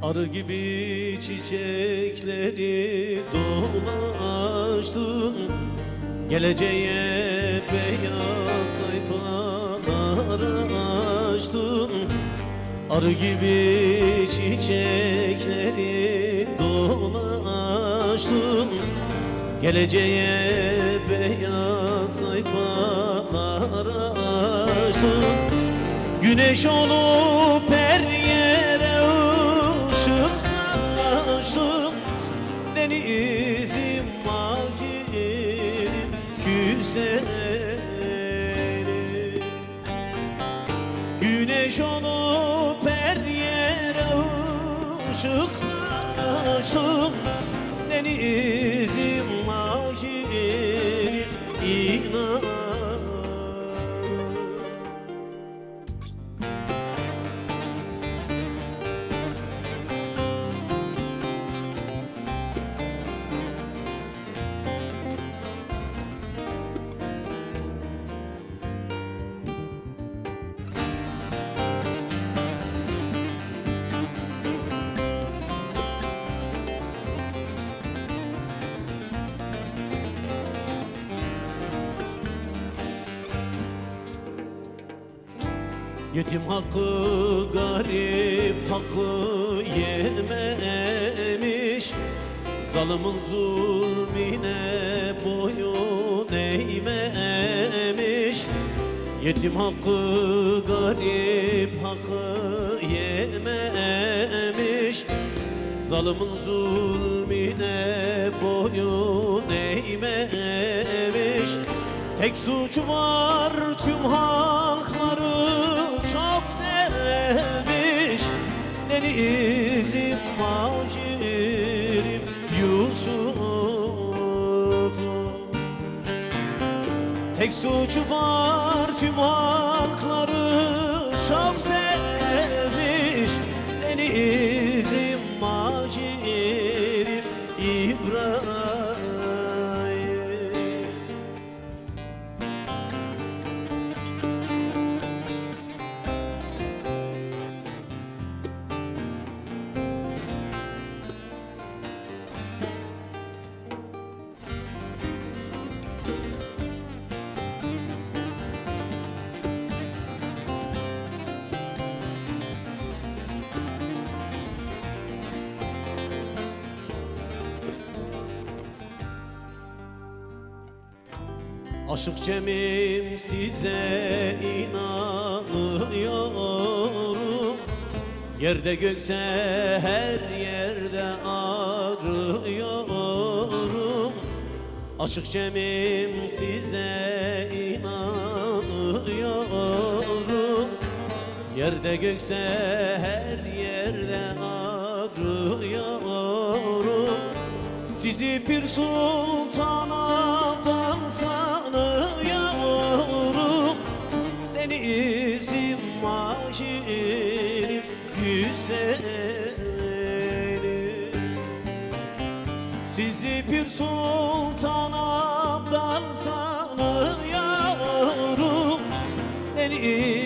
Arı gibi çiçekleri dolaştım, geleceğe beyaz sayfalar açtım. Arı gibi çiçekleri dolaştım, geleceğe beyaz sayfalar açtım. Güneş olup her yere ışık saçtım, denizim mavilim güzelim. Güneş olup her yere ışık saçtım, denizim mavilim inan. Yetim hakkı, garip hakkı yememiş, zalimin zulmine boyun eğmemiş. Yetim hakkı, garip hakkı yememiş, zalimin zulmine boyun eğmemiş. Tek suçu var, tüm halkları çok sevmiş, denizim macirim Yusuf. Tek suçu var, tüm halkları çok sevmiş, denizim macirim İbrahim. Aşık Cem'im, size inanıyorum, yerde gökte her yerde arıyorum. Aşık Cem'im, size inanıyorum, yerde gökte her yerde arıyorum. Sizi Pir Sultan'dan sanıyorum, denizim macirim güzelim. Sizi Pir Sultan'dan sanıyorum, denizim